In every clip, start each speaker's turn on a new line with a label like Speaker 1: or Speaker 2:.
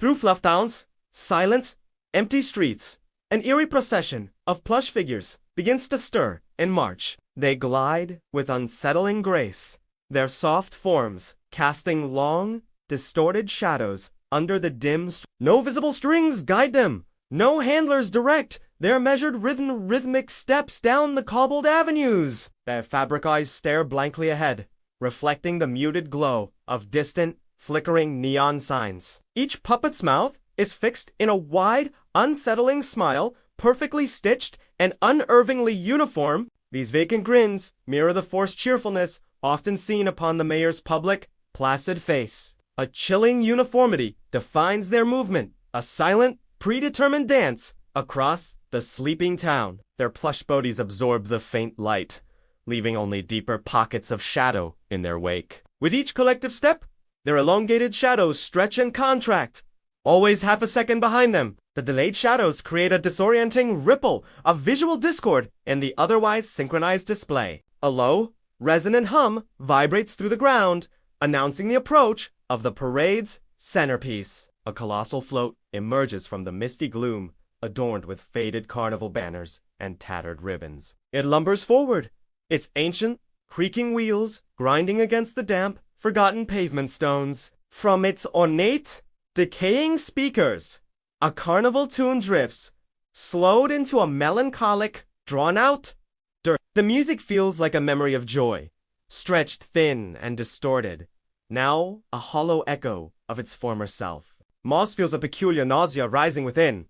Speaker 1: Through FluffTown's silent, empty streets, an eerie procession of plush figures begins to stir and march. They glide with unsettling grace, their soft forms casting long, distorted shadows under the no visible strings guide them, no handlers direct their measured rhythmic steps down the cobbled avenues. Their fabric eyes stare blankly ahead, reflecting the muted glow of distant, flickering neon signs. Each puppet's mouth is fixed in a wide, unsettling smile, perfectly stitched and unnervingly uniform. These vacant grins mirror the forced cheerfulness often seen upon the mayor's public, placid face. A chilling uniformity defines their movement, a silent, predetermined dance across the sleeping town. Their plush bodies absorb the faint light, leaving only deeper pockets of shadow in their wake. With each collective step, their elongated shadows stretch and contract, always half a second behind them. The delayed shadows create a disorienting ripple of visual discord in the otherwise synchronized display. A low, resonant hum vibrates through the ground, announcing the approach of the parade's centerpiece. A colossal float emerges from the misty gloom, adorned with faded carnival banners and tattered ribbons. It lumbers forward, its ancient, creaking wheels grinding against the damp, forgotten pavement stones. From its ornate, decaying speakers, a carnival tune drifts, slowed into a melancholic, drawn-out dirge. The music feels like a memory of joy, stretched thin and distorted, now a hollow echo of its former self. Moss feels a peculiar nausea rising within,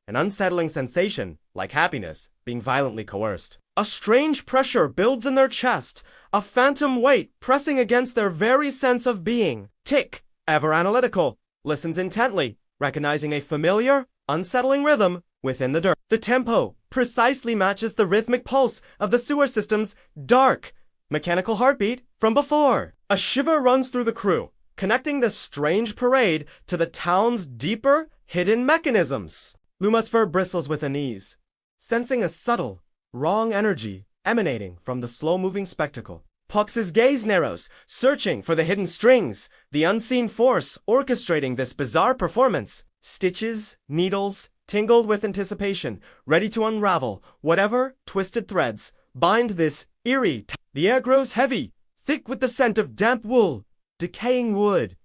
Speaker 1: an unsettling sensation, like happiness, being violently coerced. A strange pressure builds in their chest, a phantom weight pressing against their very sense of being. Tick, ever analytical, listens intently, recognizing a familiar, unsettling rhythm within the dirt. The tempo precisely matches the rhythmic pulse of the sewer system's dark, mechanical heartbeat from before. A shiver runs through the crew, connecting the strange parade to the town's deeper, hidden mechanisms. Luma's fur bristles with unease, sensing a subtle, wrong energy emanating from the slow-moving spectacle. Pux's gaze narrows, searching for the hidden strings, the unseen force orchestrating this bizarre performance. Stitches, needles, tingled with anticipation, ready to unravel whatever twisted threads bind this eerie. The air grows heavy, thick with the scent of damp wool, decaying wood,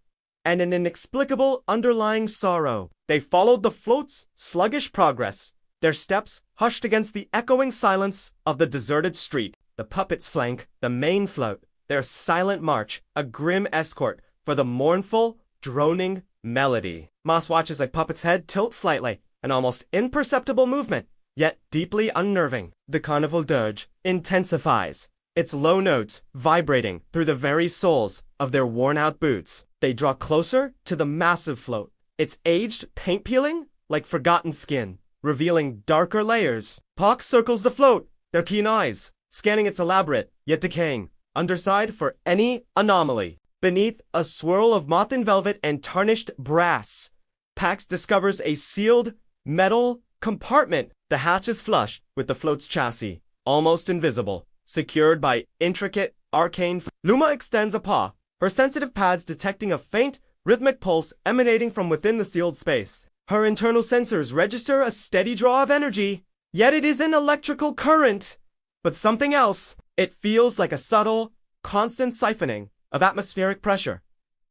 Speaker 1: and an inexplicable underlying sorrow. They followed the float's sluggish progress, their steps hushed against the echoing silence of the deserted street. The puppets flank the main float, their silent march a grim escort for the mournful, droning melody. Moss watches a puppet's head tilt slightly, an almost imperceptible movement, yet deeply unnerving. The carnival dirge intensifies, its low notes vibrating through the very soles of their worn-out boots. They draw closer to the massive float, its aged paint peeling like forgotten skin, revealing darker layers. Pox circles the float, their keen eyes scanning its elaborate, yet decaying, underside for any anomaly. Beneath a swirl of moth-in velvet and tarnished brass, Pax discovers a sealed metal compartment. The hatch is flush with the float's chassis, almost invisible, secured by intricate, arcane. Luma extends a paw, her sensitive pads detecting a faint, rhythmic pulse emanating from within the sealed space. Her internal sensors register a steady draw of energy, yet it is an electrical current. But something else. It feels like a subtle, constant siphoning of atmospheric pressure.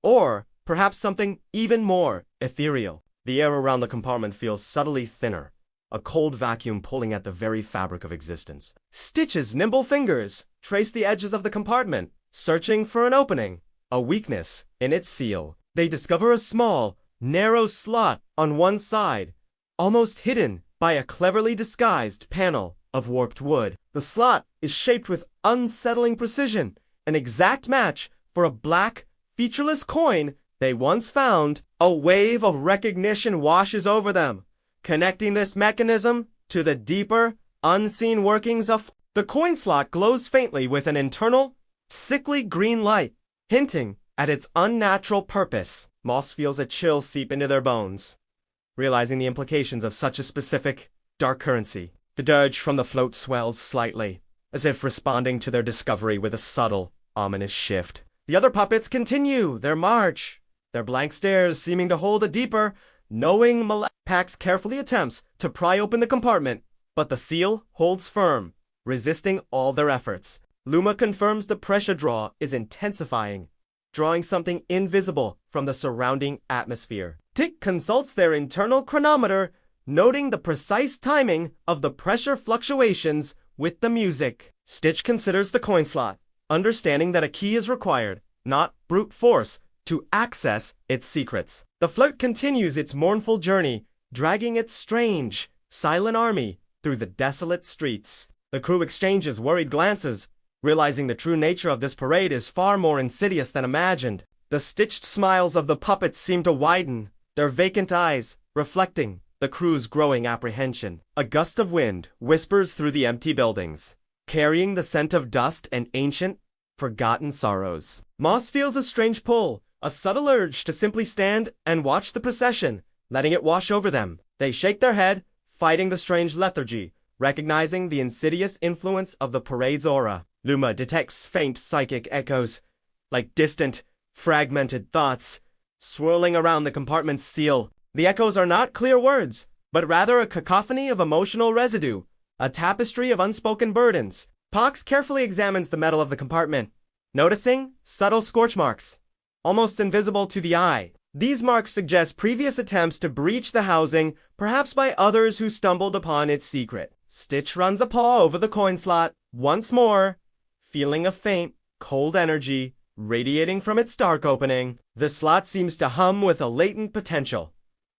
Speaker 1: Or perhaps something even more ethereal. The air around the compartment feels subtly thinner, a cold vacuum pulling at the very fabric of existence. Stitch's nimble fingers trace the edges of the compartment, searching for an opening, a weakness in its seal. They discover a small, narrow slot on one side, almost hidden by a cleverly disguised panel of warped wood. The slot is shaped with unsettling precision, an exact match for a black, featureless coin they once found. A wave of recognition washes over them, connecting this mechanism to the deeper, unseen workings of... The coin slot glows faintly with an internal, sickly green light, hinting at its unnatural purpose. Moss feels a chill seep into their bones, realizing the implications of such a specific, dark currency. The dirge from the float swells slightly, as if responding to their discovery with a subtle, ominous shift. The other puppets continue their march, their blank stares seeming to hold a deeper, knowing Pax carefully attempts to pry open the compartment, but the seal holds firm, resisting all their efforts. Luma confirms the pressure draw is intensifying, drawing something invisible from the surrounding atmosphere. Tick consults their internal chronometer, noting the precise timing of the pressure fluctuations with the music. Stitch considers the coin slot, understanding that a key is required, not brute force, to access its secrets. The float continues its mournful journey, dragging its strange, silent army through the desolate streets. The crew exchanges worried glances, realizing the true nature of this parade is far more insidious than imagined. The stitched smiles of the puppets seem to widen, their vacant eyes reflecting the crew's growing apprehension. A gust of wind whispers through the empty buildings, carrying the scent of dust and ancient, forgotten sorrows. Moss feels a strange pull, a subtle urge to simply stand and watch the procession, letting it wash over them. They shake their head, fighting the strange lethargy, recognizing the insidious influence of the parade's aura. Luma detects faint psychic echoes, like distant, fragmented thoughts, swirling around the compartment's seal. The echoes are not clear words, but rather a cacophony of emotional residue, a tapestry of unspoken burdens. Pox carefully examines the metal of the compartment, noticing subtle scorch marks, almost invisible to the eye. These marks suggest previous attempts to breach the housing, perhaps by others who stumbled upon its secret. Stitch runs a paw over the coin slot, once more, feeling a faint, cold energy radiating from its dark opening. The slot seems to hum with a latent potential,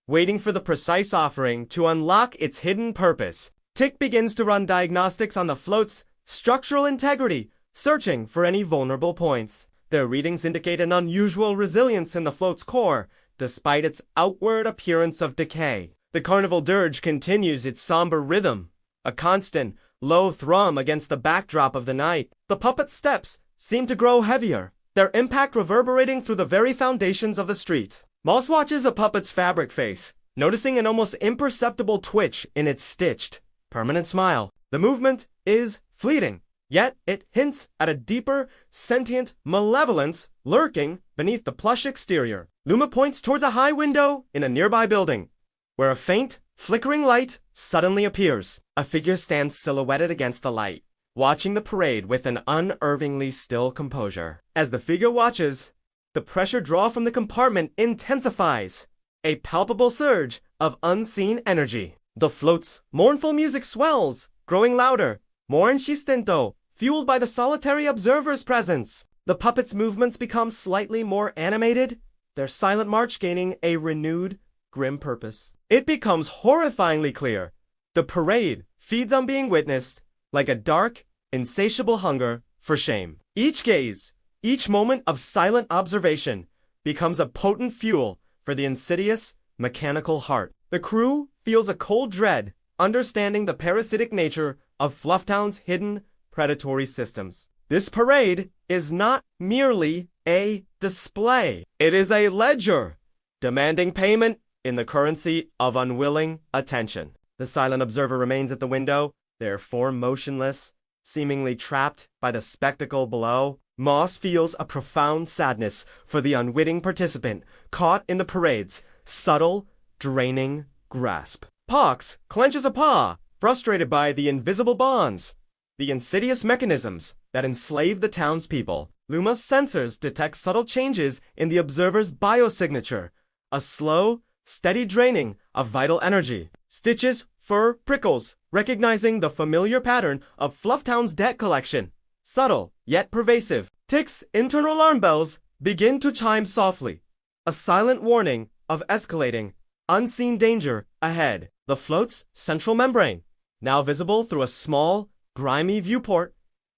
Speaker 1: waiting for the precise offering to unlock its hidden purpose. Tick begins to run diagnostics on the float's structural integrity, searching for any vulnerable points. Their readings indicate an unusual resilience in the float's core, despite its outward appearance of decay. The carnival dirge continues its somber rhythm, a constant, low thrum against the backdrop of the night. The puppet's steps seem to grow heavier, their impact reverberating through the very foundations of the street. Moss watches a puppet's fabric face, noticing an almost imperceptible twitch in its stitched, permanent smile. The movement is fleeting, yet it hints at a deeper, sentient malevolence lurking beneath the plush exterior. Luma points towards a high window in a nearby building, where a faint, flickering light suddenly appears. A figure stands silhouetted against the light, watching the parade with an unnervingly still composure. As the figure watches, the pressure draw from the compartment intensifies, a palpable surge of unseen energy. The float's mournful music swells, growing louder, more insistento, fueled by the solitary observer's presence. The puppet's movements become slightly more animated, their silent march gaining a renewed, grim purpose. It becomes horrifyingly clear. The parade feeds on being witnessed, like a dark, insatiable hunger for shame. Each gaze, each moment of silent observation, becomes a potent fuel for the insidious, mechanical heart. The crew feels a cold dread, understanding the parasitic nature of FluffTown's hidden predatory systems. This parade is not merely a display. It is a ledger, demanding payment in the currency of unwilling attention. The silent observer remains at the window, their form motionless, seemingly trapped by the spectacle below. Moss feels a profound sadness for the unwitting participant caught in the parade's subtle, draining grasp. Pox clenches a paw, frustrated by the invisible bonds, the insidious mechanisms that enslave the townspeople. Luma's sensors detect subtle changes in the observer's biosignature, a slow, steady draining of vital energy. Stitch's fur prickles, recognizing the familiar pattern of FluffTown's debt collection. Subtle, yet pervasive. Tick's internal alarm bells begin to chime softly, a silent warning of escalating, unseen danger ahead. The float's central membrane, now visible through a small, grimy viewport,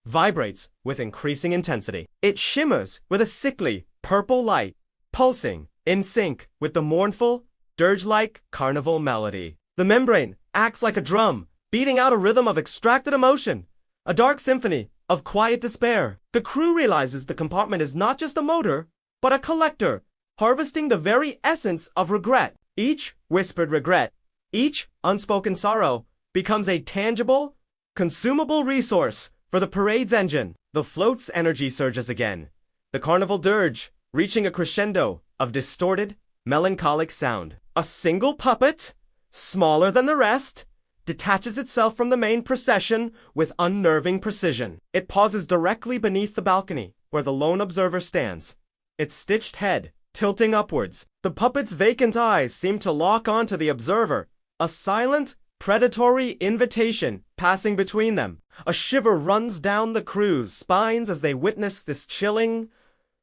Speaker 1: vibrates with increasing intensity. It shimmers with a sickly, purple light, pulsing in sync with the mournful, dirge-like carnival melody. The membrane acts like a drum, beating out a rhythm of extracted emotion, a dark symphony of quiet despair. The crew realizes the compartment is not just a motor, but a collector, harvesting the very essence of regret. Each whispered regret, each unspoken sorrow, becomes a tangible, consumable resource for the parade's engine. The float's energy surges again, the carnival dirge reaching a crescendo of distorted, melancholic sound. A single puppet, smaller than the rest, detaches itself from the main procession with unnerving precision. It pauses directly beneath the balcony, where the lone observer stands, its stitched head tilting upwards. The puppet's vacant eyes seem to lock onto the observer, a silent, predatory invitation passing between them. A shiver runs down the crew's spines as they witness this chilling,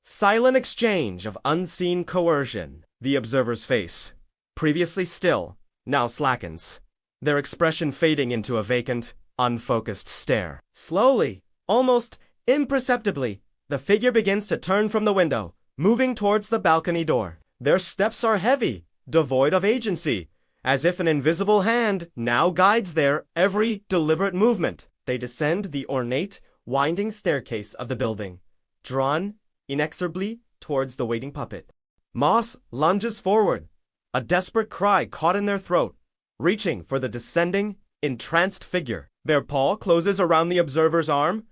Speaker 1: silent exchange of unseen coercion. The observer's face, previously still, now slackens, their expression fading into a vacant, unfocused stare. Slowly, almost imperceptibly, the figure begins to turn from the window, moving towards the balcony door. Their steps are heavy, devoid of agency, as if an invisible hand now guides their every deliberate movement. They descend the ornate, winding staircase of the building, drawn inexorably towards the waiting puppet. Moss lunges forward, a desperate cry caught in their throat, reaching for the descending, entranced figure. Their paw closes around the observer's arm,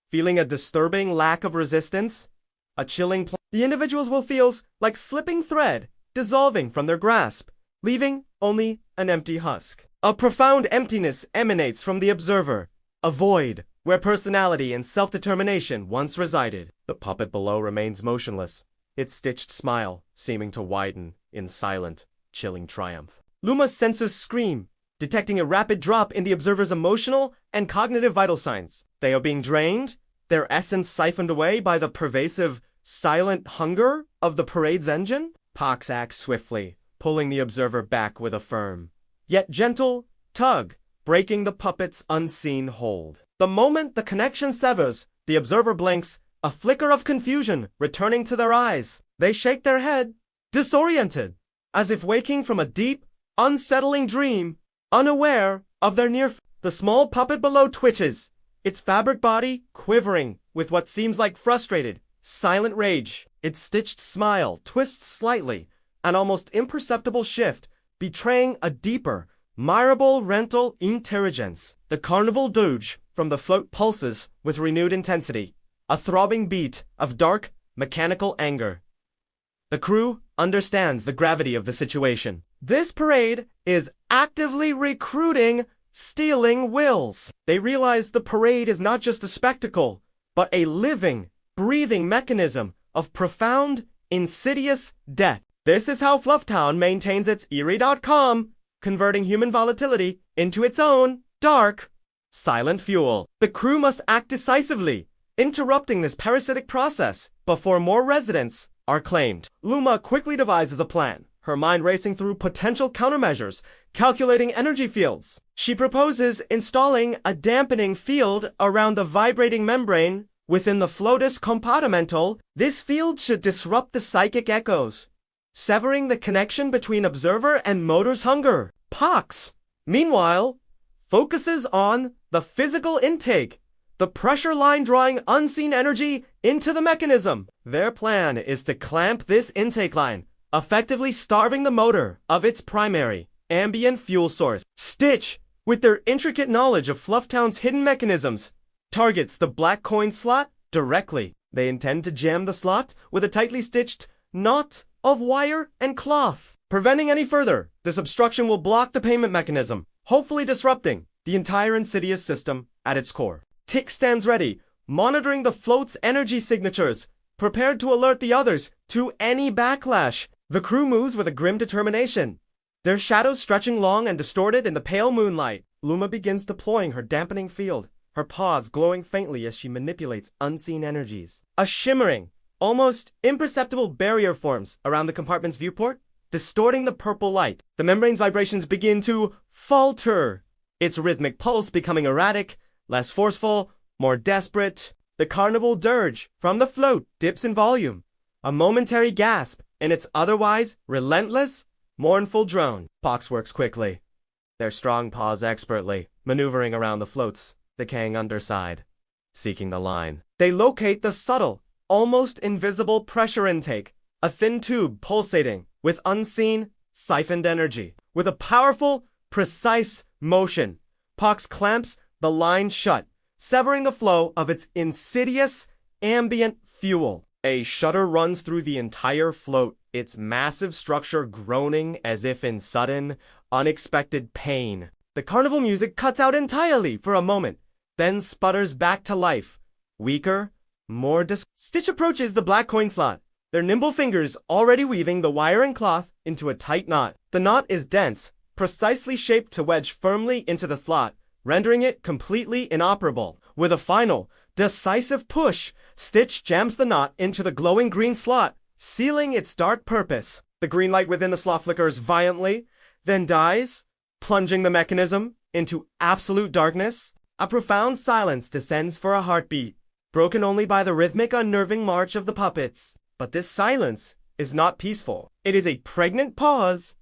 Speaker 1: feeling a disturbing lack of resistance, a chilling the individuals will feel like slipping thread, dissolving from their grasp, leaving only an empty husk. A profound emptiness emanates from the observer, a void where personality and self-determination once resided. The puppet below remains motionless, its stitched smile seeming to widen in silent, chilling triumph. Luma's sensors scream, detecting a rapid drop in the observer's emotional and cognitive vital signs. They are being drained, their essence siphoned away by the pervasive, silent hunger of the parade's engine. Pox acts swiftly, pulling the observer back with a firm, yet gentle, tug, breaking the puppet's unseen hold. The moment the connection severs, the observer blinks, a flicker of confusion returning to their eyes. They shake their head, disoriented, as if waking from a deep, unsettling dream, unaware of their near. The small puppet below twitches, its fabric body quivering with what seems like frustrated, silent rage. Its stitched smile twists slightly, an almost imperceptible shift, betraying a deeper, mirable rental intelligence. The carnival dirge from the float pulses with renewed intensity, a throbbing beat of dark, mechanical anger. The crew understands the gravity of the situation. This parade is actively recruiting stealing wills. They realize the parade is not just a spectacle, but a living, breathing mechanism of profound, insidious death. This is how FluffTown maintains its Eerie.com, converting human volatility into its own dark, silent fuel. The crew must act decisively, interrupting this parasitic process before more residents are claimed. Luma quickly devises a plan, her mind racing through potential countermeasures, calculating energy fields. She proposes installing a dampening field around the vibrating membrane within the floatus compartimental. This field should disrupt the psychic echoes, severing the connection between observer and motor's hunger. Pox, meanwhile, focuses on the physical intake, the pressure line drawing unseen energy into the mechanism. Their plan is to clamp this intake line, effectively starving the motor of its primary, ambient fuel source. Stitch, with their intricate knowledge of FluffTown's hidden mechanisms, targets the black coin slot directly. They intend to jam the slot with a tightly stitched knot of wire and cloth. Preventing any further, this obstruction will block the payment mechanism, hopefully disrupting the entire insidious system at its core. Tick stands ready, monitoring the float's energy signatures, prepared to alert the others to any backlash. The crew moves with a grim determination, their shadows stretching long and distorted in the pale moonlight. Luma begins deploying her dampening field, her paws glowing faintly as she manipulates unseen energies. A shimmering, almost imperceptible barrier forms around the compartment's viewport, distorting the purple light. The membrane's vibrations begin to falter, its rhythmic pulse becoming erratic, less forceful, more desperate. The carnival dirge from the float dips in volume, a momentary gasp in its otherwise relentless, mournful drone. Pox works quickly, their strong paws expertly maneuvering around the float's decaying underside, seeking the line. They locate the subtle, almost invisible pressure intake, a thin tube pulsating with unseen, siphoned energy. With a powerful, precise motion, Pox clamps the line shut, severing the flow of its insidious, ambient fuel. A shudder runs through the entire float, its massive structure groaning as if in sudden, unexpected pain. The carnival music cuts out entirely for a moment, then sputters back to life. Weaker, more Stitch approaches the black coin slot, their nimble fingers already weaving the wire and cloth into a tight knot. The knot is dense, precisely shaped to wedge firmly into the slot, rendering it completely inoperable. With a final, decisive push, Stitch jams the knot into the glowing green slot, sealing its dark purpose. The green light within the slot flickers violently, then dies, plunging the mechanism into absolute darkness. A profound silence descends for a heartbeat, broken only by the rhythmic, unnerving march of the puppets. But this silence is not peaceful. It is a pregnant pause,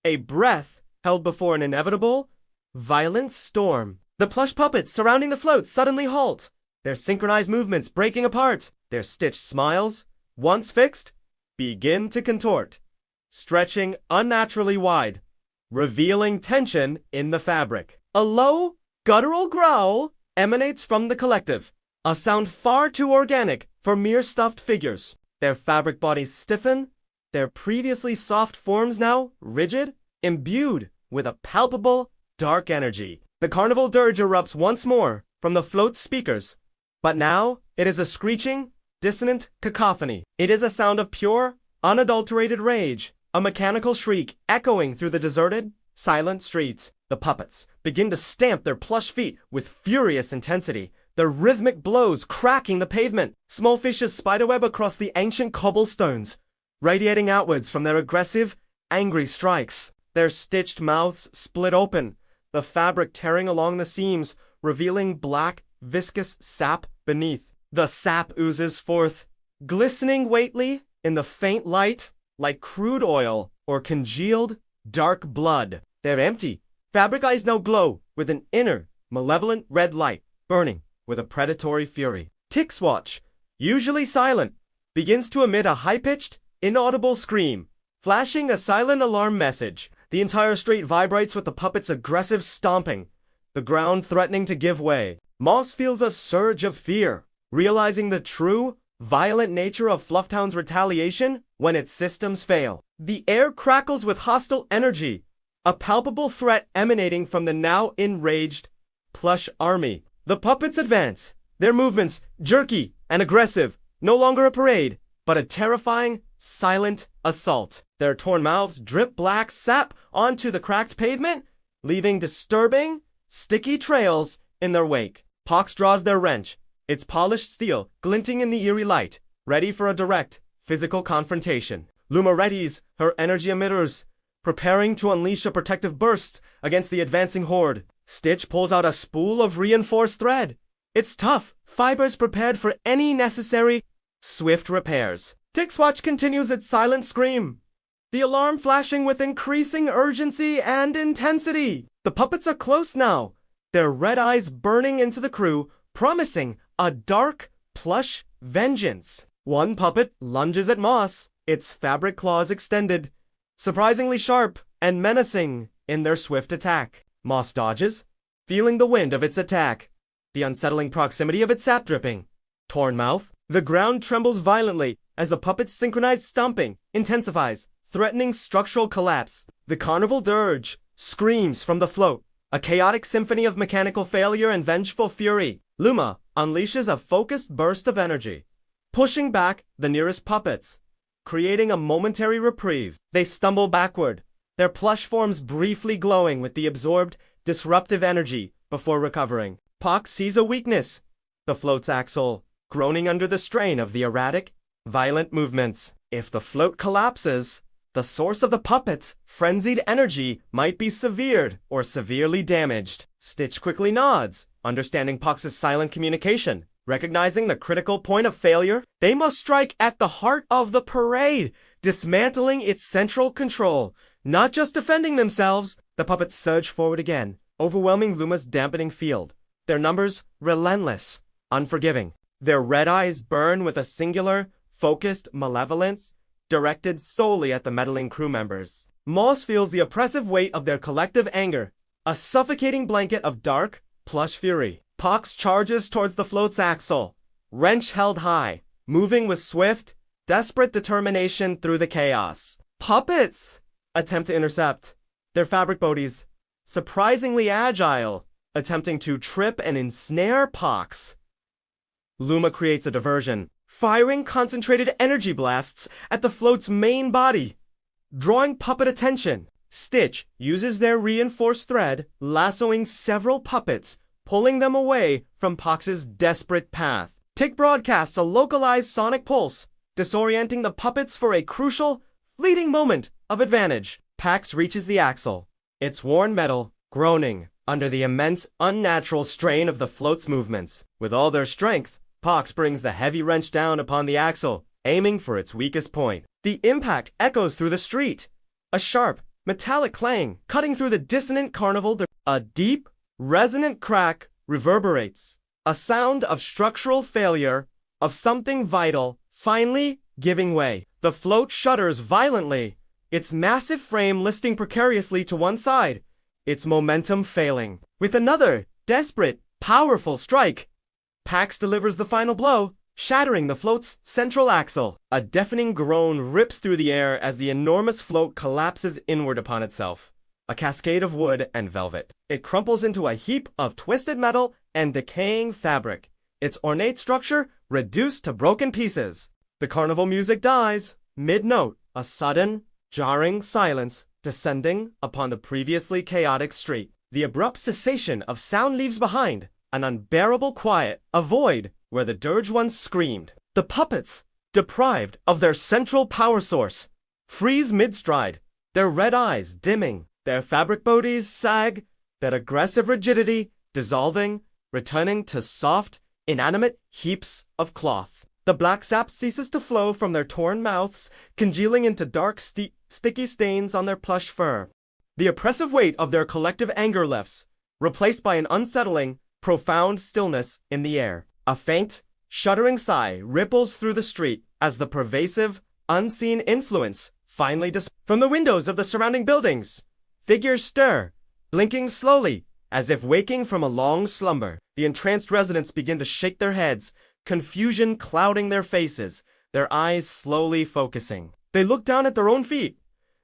Speaker 1: a breath held before an inevitable, violent storm. The plush puppets surrounding the float suddenly halt, their synchronized movements breaking apart. Their stitched smiles, once fixed, begin to contort, stretching unnaturally wide, revealing tension in the fabric. A low, guttural growl emanates from the collective, a sound far too organic for mere stuffed figures. Their fabric bodies stiffen, their previously soft forms now rigid, imbued with a palpable, dark energy. The carnival dirge erupts once more from the float's speakers, but now it is a screeching, dissonant cacophony. It is a sound of pure, unadulterated rage, a mechanical shriek echoing through the deserted, silent streets. The puppets begin to stamp their plush feet with furious intensity, their rhythmic blows cracking the pavement. Small fishes spiderweb across the ancient cobblestones, radiating outwards from their aggressive, angry strikes. Their stitched mouths split open, the fabric tearing along the seams, revealing black, viscous sap beneath. The sap oozes forth, glistening weightly in the faint light, like crude oil or congealed, dark blood. Their empty, fabric eyes now glow with an inner, malevolent red light, burning with a predatory fury. Tickswatch, usually silent, begins to emit a high-pitched, inaudible scream, flashing a silent alarm message. The entire street vibrates with the puppet's aggressive stomping, the ground threatening to give way. Moss feels a surge of fear, realizing the true, violent nature of FluffTown's retaliation when its systems fail. The air crackles with hostile energy, a palpable threat emanating from the now enraged plush army. The puppets advance, their movements jerky and aggressive, no longer a parade, but a terrifying, silent assault. Their torn mouths drip black sap onto the cracked pavement, leaving disturbing, sticky trails in their wake. Pox draws their wrench, its polished steel glinting in the eerie light, ready for a direct, physical confrontation. Luma readies her energy emitters, preparing to unleash a protective burst against the advancing horde. Stitch pulls out a spool of reinforced thread, its tough fibers prepared for any necessary, swift repairs. Tickswatch continues its silent scream, the alarm flashing with increasing urgency and intensity. The puppets are close now, their red eyes burning into the crew, promising a dark, plush vengeance. One puppet lunges at Moss, its fabric claws extended, surprisingly sharp and menacing in their swift attack. Moss dodges, feeling the wind of its attack, the unsettling proximity of its sap dripping. Torn mouth, the ground trembles violently as the puppet's synchronized stomping intensifies, threatening structural collapse. The carnival dirge screams from the float, a chaotic symphony of mechanical failure and vengeful fury. Luma unleashes a focused burst of energy, pushing back the nearest puppets, creating a momentary reprieve. They stumble backward, their plush forms briefly glowing with the absorbed, disruptive energy before recovering. Pox sees a weakness, the float's axle, groaning under the strain of the erratic, violent movements. If the float collapses, the source of the puppet's frenzied energy might be severed or severely damaged. Stitch quickly nods, understanding Pox's silent communication. Recognizing the critical point of failure, they must strike at the heart of the parade, dismantling its central control. Not just defending themselves, the puppets surge forward again, overwhelming Luma's dampening field. Their numbers relentless, unforgiving. Their red eyes burn with a singular, focused malevolence directed solely at the meddling crew members. Moss feels the oppressive weight of their collective anger, a suffocating blanket of dark, plush fury. Pox charges towards the float's axle, wrench held high, moving with swift, desperate determination through the chaos. Puppets attempt to intercept. Their fabric bodies, surprisingly agile, attempting to trip and ensnare Pox. Luma creates a diversion, firing concentrated energy blasts at the float's main body, drawing puppet attention. Stitch uses their reinforced thread, lassoing several puppets, pulling them away from Pox's desperate path. Tick broadcasts a localized sonic pulse, disorienting the puppets for a crucial, fleeting moment of advantage. Pax reaches the axle, its worn metal groaning under the immense, unnatural strain of the float's movements. With all their strength, Pox brings the heavy wrench down upon the axle, aiming for its weakest point. The impact echoes through the street, a sharp, metallic clang cutting through the dissonant carnival. A deep, resonant crack reverberates, a sound of structural failure, of something vital finally giving way. The float shudders violently, its massive frame listing precariously to one side, its momentum failing. With another, desperate, powerful strike, Pax delivers the final blow, shattering the float's central axle. A deafening groan rips through the air as the enormous float collapses inward upon itself, a cascade of wood and velvet. It crumples into a heap of twisted metal and decaying fabric, its ornate structure reduced to broken pieces. The carnival music dies, mid-note, a sudden, jarring silence descending upon the previously chaotic street. The abrupt cessation of sound leaves behind an unbearable quiet, a void where the dirge once screamed. The puppets, deprived of their central power source, freeze mid-stride, their red eyes dimming, their fabric bodies sag, that aggressive rigidity dissolving, returning to soft, inanimate heaps of cloth. The black sap ceases to flow from their torn mouths, congealing into dark, sticky stains on their plush fur. The oppressive weight of their collective anger lifts, replaced by an unsettling, profound stillness in the air. A faint, shuddering sigh ripples through the street as the pervasive, unseen influence finally from the windows of the surrounding buildings. Figures stir, blinking slowly, as if waking from a long slumber. The entranced residents begin to shake their heads, confusion clouding their faces, their eyes slowly focusing. They look down at their own feet,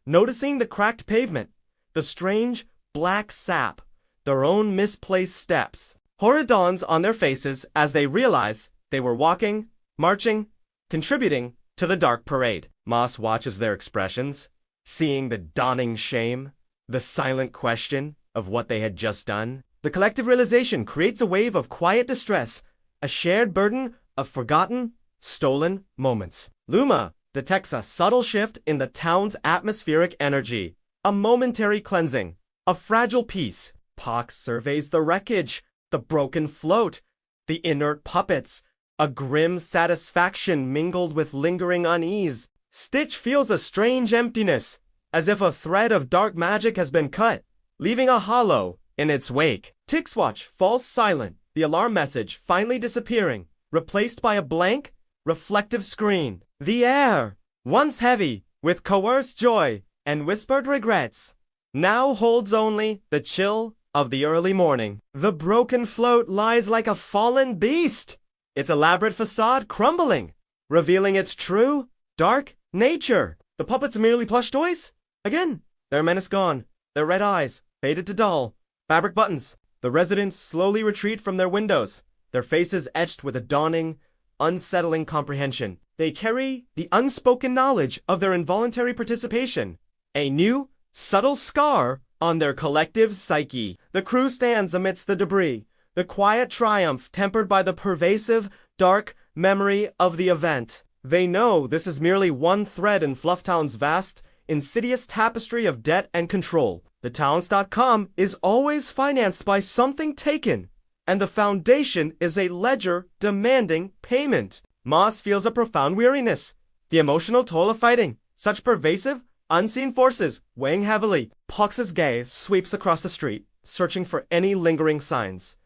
Speaker 1: noticing the cracked pavement, the strange, black sap, their own misplaced steps. Horror dawns on their faces as they realize they were walking, marching, contributing to the dark parade. Moss watches their expressions, seeing the dawning shame, the silent question of what they had just done. The collective realization creates a wave of quiet distress, a shared burden of forgotten, stolen moments. Luma detects a subtle shift in the town's atmospheric energy, a momentary cleansing, a fragile peace. Pox surveys the wreckage, the broken float, the inert puppets, a grim satisfaction mingled with lingering unease. Stitch feels a strange emptiness, as if a thread of dark magic has been cut, leaving a hollow in its wake. Tick's watch falls silent, the alarm message finally disappearing, replaced by a blank, reflective screen. The air, once heavy with coerced joy and whispered regrets, now holds only the chill of the early morning. The broken float lies like a fallen beast, its elaborate facade crumbling, revealing its true, dark nature. The puppets merely plush toys? Again, their menace gone, their red eyes faded to dull, fabric buttons. The residents slowly retreat from their windows, their faces etched with a dawning, unsettling comprehension. They carry the unspoken knowledge of their involuntary participation, a new, subtle scar on their collective psyche. The crew stands amidst the debris, the quiet triumph tempered by the pervasive, dark memory of the event. They know this is merely one thread in FluffTown's vast, insidious tapestry of debt and control. The Towns.com is always financed by something taken, and the foundation is a ledger demanding payment. Moss feels a profound weariness, the emotional toll of fighting such pervasive, unseen forces weighing heavily. Pox's gaze sweeps across the street, searching for any lingering signs,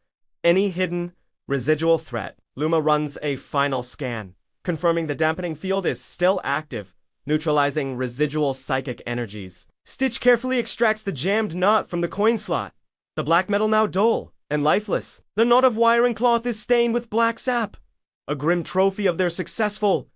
Speaker 1: any hidden, residual threat. Luma runs a final scan, confirming the dampening field is still active, neutralizing residual psychic energies. Stitch carefully extracts the jammed knot from the coin slot, the black metal now dull and lifeless. The knot of wire and cloth is stained with black sap, a grim trophy of their successful,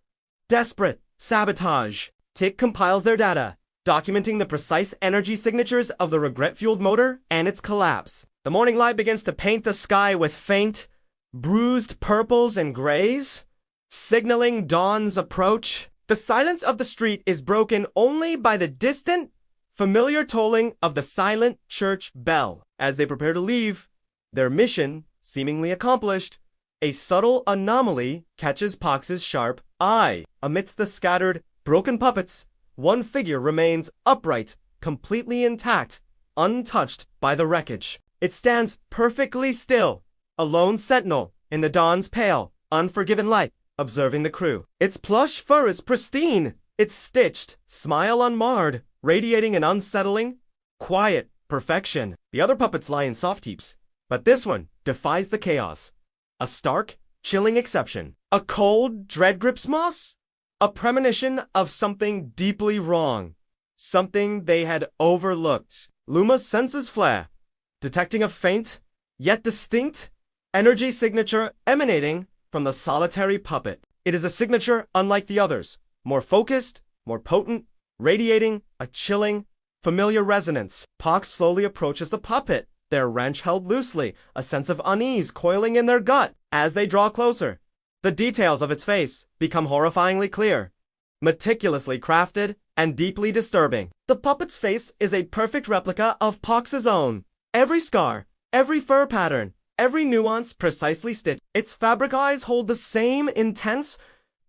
Speaker 1: desperate sabotage. Tick compiles their data, documenting the precise energy signatures of the regret-fueled motor and its collapse. The morning light begins to paint the sky with faint, bruised purples and grays, signaling dawn's approach. The silence of the street is broken only by the distant, familiar tolling of the silent church bell. As they prepare to leave, their mission seemingly accomplished, a subtle anomaly catches Pox's sharp eye. Amidst the scattered, broken puppets, one figure remains upright, completely intact, untouched by the wreckage. It stands perfectly still, a lone sentinel in the dawn's pale, unforgiving light, observing the crew. Its plush fur is pristine, its stitched smile unmarred, radiating an unsettling, quiet perfection. The other puppets lie in soft heaps, but this one defies the chaos. A stark, chilling exception. A cold dread grips Moss? A premonition of something deeply wrong. Something they had overlooked. Luma's senses flare, detecting a faint, yet distinct, energy signature emanating from the solitary puppet. It is a signature unlike the others, more focused, more potent, radiating a chilling, familiar resonance. Pox slowly approaches the puppet, their wrench held loosely, a sense of unease coiling in their gut. As they draw closer, the details of its face become horrifyingly clear, meticulously crafted, and deeply disturbing. The puppet's face is a perfect replica of Pox's own. Every scar, every fur pattern, every nuance precisely stitched. Its fabric eyes hold the same intense,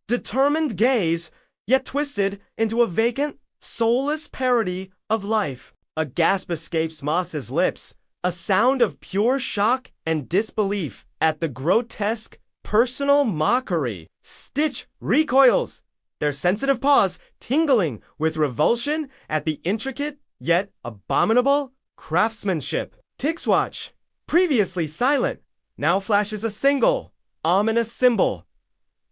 Speaker 1: determined gaze, yet twisted into a vacant, soulless parody of life. A gasp escapes Moss's lips, a sound of pure shock and disbelief at the grotesque, personal mockery. Stitch recoils, their sensitive paws tingling with revulsion at the intricate yet abominable craftsmanship. Tick's watch, previously silent, now flashes a single, ominous symbol.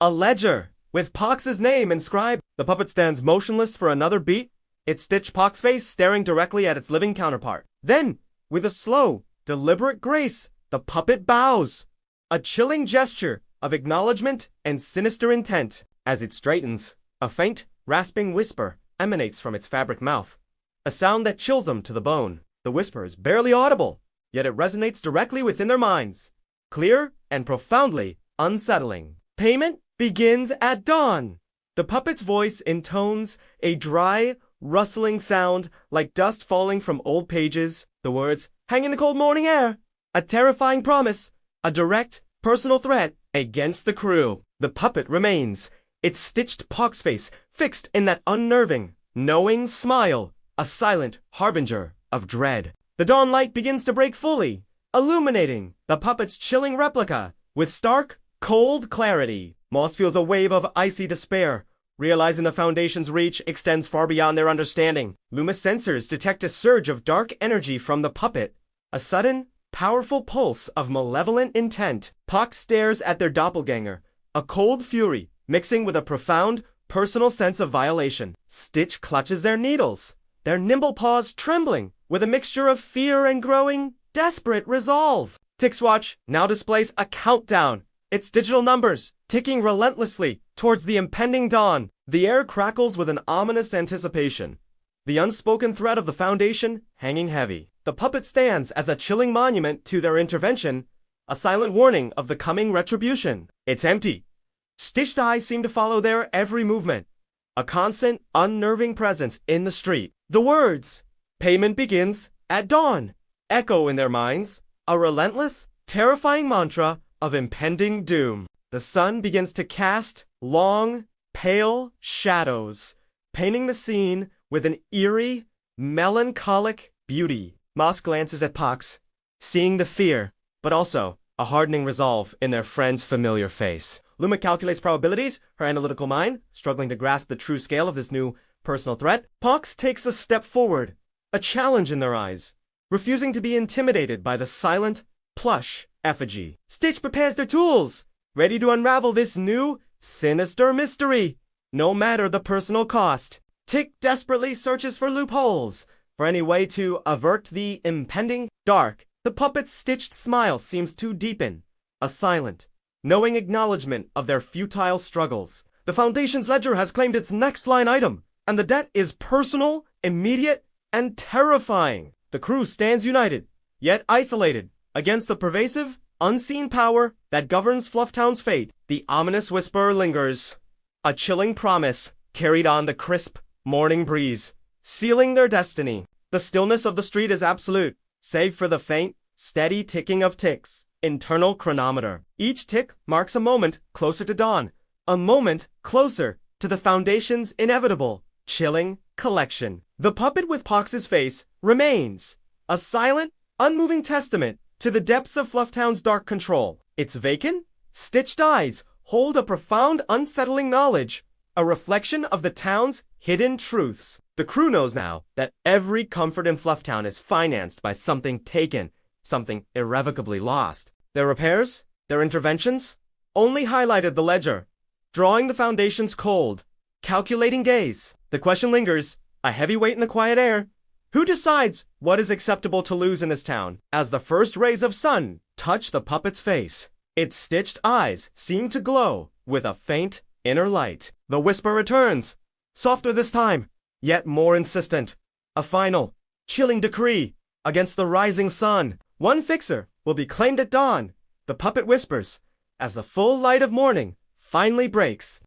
Speaker 1: A ledger, with Pox's name inscribed. The puppet stands motionless for another beat, its stitched pox face staring directly at its living counterpart. Then, with a slow, deliberate grace, the puppet bows, a chilling gesture of acknowledgement and sinister intent. As it straightens, a faint, rasping whisper emanates from its fabric mouth, a sound that chills them to the bone. The whisper is barely audible, yet it resonates directly within their minds, clear and profoundly unsettling. Payment begins at dawn. The puppet's voice intones a dry, rustling sound like dust falling from old pages. The words, hang in the cold morning air, a terrifying promise, a direct, personal threat against the crew. The puppet remains, its stitched pox face fixed in that unnerving, knowing smile, a silent harbinger of dread. The dawn light begins to break fully, illuminating the puppet's chilling replica with stark, cold clarity. Moss feels a wave of icy despair, realizing the Foundation's reach extends far beyond their understanding. Luma's sensors detect a surge of dark energy from the puppet, a sudden, powerful pulse of malevolent intent. Pox stares at their doppelganger, a cold fury mixing with a profound, personal sense of violation. Stitch clutches their needles, their nimble paws trembling with a mixture of fear and growing, desperate resolve. Tick's watch now displays a countdown, its digital numbers ticking relentlessly towards the impending dawn. The air crackles with an ominous anticipation, the unspoken threat of the Foundation hanging heavy. The puppet stands as a chilling monument to their intervention, a silent warning of the coming retribution. It's empty. Stitched eyes seem to follow their every movement, a constant, unnerving presence in the street. The words, payment begins at dawn, echo in their minds, a relentless, terrifying mantra of impending doom. The sun begins to cast long, pale shadows, painting the scene with an eerie, melancholic beauty. Moss glances at Pox, seeing the fear, but also a hardening resolve in their friend's familiar face. Luma calculates probabilities, her analytical mind struggling to grasp the true scale of this new personal threat. Pox takes a step forward, a challenge in their eyes, refusing to be intimidated by the silent, plush effigy. Stitch prepares their tools, ready to unravel this new, sinister mystery, no matter the personal cost. Tick desperately searches for loopholes, for any way to avert the impending dark. The puppet's stitched smile seems to deepen, a silent, knowing acknowledgement of their futile struggles. The Foundation's ledger has claimed its next line item, and the debt is personal, immediate, and terrifying. The crew stands united, yet isolated, against the pervasive, unseen power that governs FluffTown's fate. The ominous whisper lingers, a chilling promise carried on the crisp morning breeze, sealing their destiny. The stillness of the street is absolute, save for the faint, steady ticking of ticks. Internal chronometer. Each tick marks a moment closer to dawn, a moment closer to the Foundation's inevitable, chilling collection. The puppet with Pox's face remains, a silent, unmoving testament to the depths of FluffTown's dark control. Its vacant, stitched eyes hold a profound, unsettling knowledge, a reflection of the town's hidden truths. The crew knows now that every comfort in FluffTown is financed by something taken, something irrevocably lost. Their repairs, their interventions, only highlighted the ledger, drawing the Foundation's cold, calculating gaze. The question lingers, a heavy weight in the quiet air. Who decides what is acceptable to lose in this town? As the first rays of sun touch the puppet's face, its stitched eyes seem to glow with a faint inner light. The whisper returns, softer this time, yet more insistent. A final, chilling decree against the rising sun. One fixer will be claimed at dawn, the puppet whispers, as the full light of morning finally breaks.